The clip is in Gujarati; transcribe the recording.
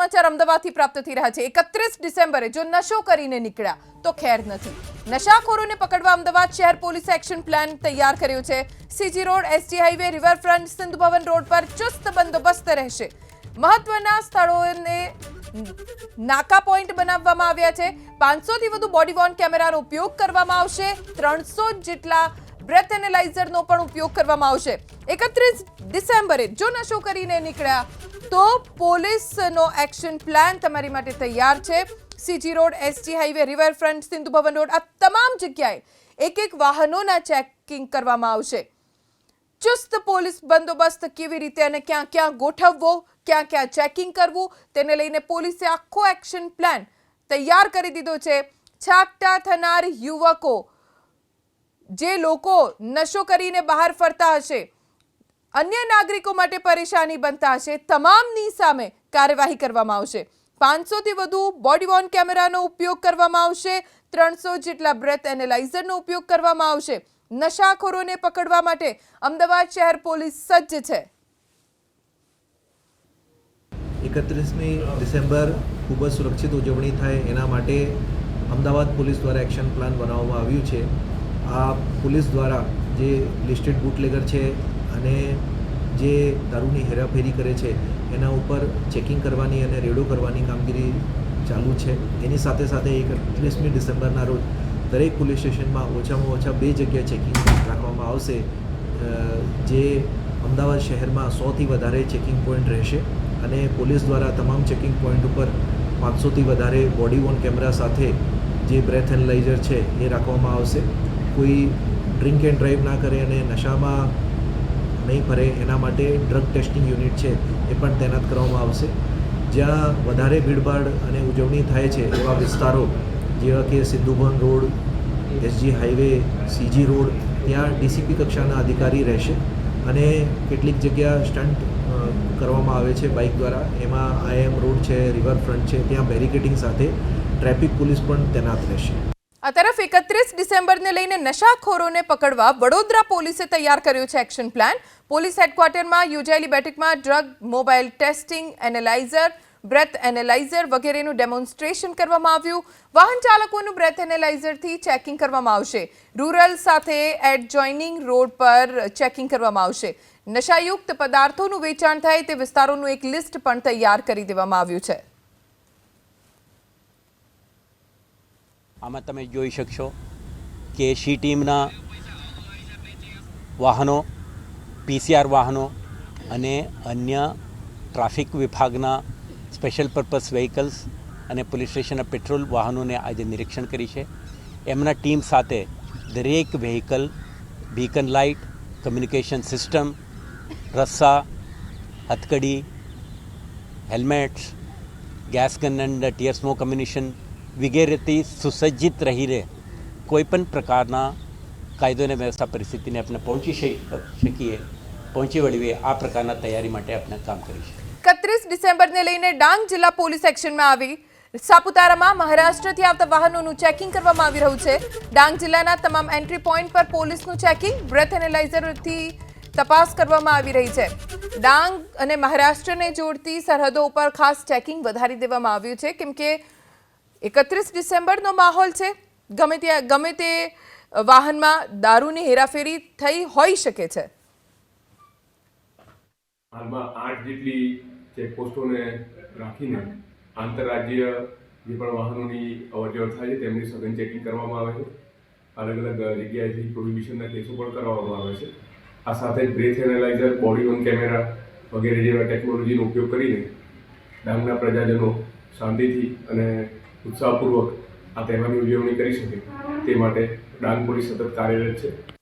સમાચાર અમદાવાદથી પ્રાપ્ત થઈ રહ્યા છે। 31 ડિસેમ્બરે જો નશો કરીને નીકળ્યા તો ખેર નથી। નશાખોરોને પકડવા અમદાવાદ શહેર પોલીસ એક્શન પ્લાન તૈયાર કર્યો છે। CG road, SG highway, riverfront, Sindhu Bhavan road પર ચુસ્ત બંદોબસ્ત રહેશે। મહત્વના સ્થળોને નાકા પોઈન્ટ બનાવવામાં આવ્યા છે। 500 થી વધુ બોડી વોર્ન કેમેરાનો ઉપયોગ કરવામાં આવશે। 300 જેટલા બ્રેથ એનાલાઇઝરનો પણ ઉપયોગ કરવામાં આવશે। 31 ડિસેમ્બરે જો નશો કરીને નીકળ્યા તો પોલીસનો એક્શન પ્લાન તમારી માટે તૈયાર છે। CG road, SG highway, riverfront, Sindhu Bhavan road આ તમામ જગ્યાએ એક વાહનોના ચેકિંગ કરવામાં આવશે। ચુસ્ત પોલીસ બંદોબસ્ત કેવી રીતે અને ક્યાં ક્યાં ગોઠવવો, ક્યાં ક્યાં ચેકિંગ કરવું તેને લઈને પોલીસે આખો એક્શન પ્લાન તૈયાર કરી દીધો છે। છાકટા થનાર યુવકો, જે લોકો નશો કરીને બહાર ફરતા હશે, અન્ય નાગરિકો માટે પરેશાની બનતા હશે, તમામની સામે કાર્યવાહી કરવામાં આવશે। 500 થી વધુ બોડી વોર્ન કેમેરાનો ઉપયોગ કરવામાં આવશે। 300 જેટલા બ્રેથ એનાલાઇઝરનો ઉપયોગ કરવામાં આવશે। નશાખોરોને પકડવા માટે અમદાવાદ શહેર પોલીસ સજ્જ છે। 31મી ડિસેમ્બર ખૂબ જ સુરક્ષિત ઉજવણી થાય એના માટે અમદાવાદ પોલીસ દ્વારા એક્શન પ્લાન બનાવવામાં આવ્યું છે। આ પોલીસ દ્વારા જે લિસ્ટેડ બુટલેગર છે અને જે દારૂની હેરાફેરી કરે છે એના ઉપર ચેકિંગ કરવાની અને રેડો કરવાની કામગીરી ચાલુ છે। એની સાથે સાથે 31મી ડિસેમ્બરના રોજ દરેક પોલીસ સ્ટેશનમાં ઓછામાં ઓછા 2 જગ્યાએ ચેકિંગ રાખવામાં આવશે। જે અમદાવાદ શહેરમાં 100થી વધારે ચેકિંગ પોઈન્ટ રહેશે અને પોલીસ દ્વારા તમામ ચેકિંગ પોઈન્ટ ઉપર 500થી વધારે બોડી વોર્ન કેમેરા સાથે જે બ્રેથ એનાલાઇઝર છે એ રાખવામાં આવશે। કોઈ ડ્રિંક એન્ડ ડ્રાઈવ ના કરે અને નશામાં નહીં ફરે એના માટે ડ્રગ ટેસ્ટિંગ યુનિટ છે એ પણ તૈનાત કરવામાં આવશે। જ્યાં વધારે ભીડભાડ અને ઉજવણી થાય છે એવા વિસ્તારો જેવા કે Sindhu Bhavan road, SG highway, CG road, ત્યાં ડીસીપી કક્ષાના અધિકારી રહેશે અને કેટલીક જગ્યા સ્ટન્ટ કરવામાં આવે છે બાઇક દ્વારા। એમાં આઈએમ રોડ છે, રિવરફ્રન્ટ છે, ત્યાં બેરિકેડિંગ સાથે ટ્રાફિક પોલીસ પણ તૈનાત રહેશે। આ તરફ 31 ડિસેમ્બરને લઈને નશાખોરોને પકડવા વડોદરા પોલીસે તૈયાર કર્યો છે એક્શન પ્લાન। પોલીસ હેડક્વાર્ટરમાં યોજાયેલી બેઠકમાં drug, mobile testing, analyser, breath analyser વગેરેનું ડેમોન્સ્ટ્રેશન કરવામાં આવ્યું। વાહન ચાલકોનું બ્રેથ એનાલાઇઝરથી ચેકિંગ કરવામાં આવશે। રૂરલ સાથે એડજોઇનિંગ રોડ પર ચેકિંગ કરવામાં આવશે। નશાયુક્ત પદાર્થોનું વેચાણ થાય તે વિસ્તારોનું એક લિસ્ટ પણ તૈયાર કરી દેવામાં આવ્યું છે। આમાં તમે જોઈ શકશો કે સી ટીમના વાહનો, પીસીઆર વાહનો અને અન્ય ટ્રાફિક વિભાગના સ્પેશિયલ પર્પઝ વ્હીકલ્સ અને પોલીસ સ્ટેશનના પેટ્રોલ વાહનોને આજે નિરીક્ષણ કરી છે। એમના ટીમ સાથે દરેક vehicle, beacon light, communication system, રસ્સા, હથકડી, helmets, gas gun and tear smoke ammunition વગેરેથી સુસજ્જિત રહીને કોઈપણ પ્રકારના કાયદો અને વ્યવસ્થા પરિસ્થિતિને આપણે પહોંચી વળીએ આ પ્રકારના તૈયારી માટે આપણે કામ કરીશું। 31 ડિસેમ્બરને લઈને ડાંગ જિલ્લા પોલીસ એક્શનમાં આવી। સાપુતારામાં મહારાષ્ટ્રથી આવતા વાહનોનું ચેકિંગ કરવામાં આવી રહ્યું છે। ડાંગ જિલ્લાના તમામ એન્ટ્રી પોઈન્ટ પર પોલીસનું ચેકિંગ, બ્રેથ એનાલાઇઝરથી તપાસ કરવામાં આવી રહી છે। ડાંગ અને મહારાષ્ટ્રને જોડતી સરહદો ઉપર ખાસ ચેકિંગ વધારી દેવામાં આવ્યું છે કેમ કે 31 ડિસેમ્બરનો માહોલ છે। ગમે તે વાહનમાં દારૂની હેરાફેરી થઈ હોઈ શકે છે। હાલમાં 8 જેટલી ચેકપોસ્ટોને રાખીને આંતરરાજ્ય જે પણ વાહનોની અવરજવર થાય છે તેમની સઘન ચેકિંગ કરવામાં આવે છે। અલગ અલગ જગ્યાએથી પ્રોહિબિશનના કેસો પણ કરવામાં આવે છે। આ સાથે જ breath analyser, body worn camera વગેરે જેવા ટેકનોલોજીનો ઉપયોગ કરીને ડાંગના પ્રજાજનો શાંતિથી અને ઉત્સાહપૂર્વક આ તહેવારની ઉજવણી કરી શકે તે માટે ડાંગ પોલીસ સતત કાર્યરત છે।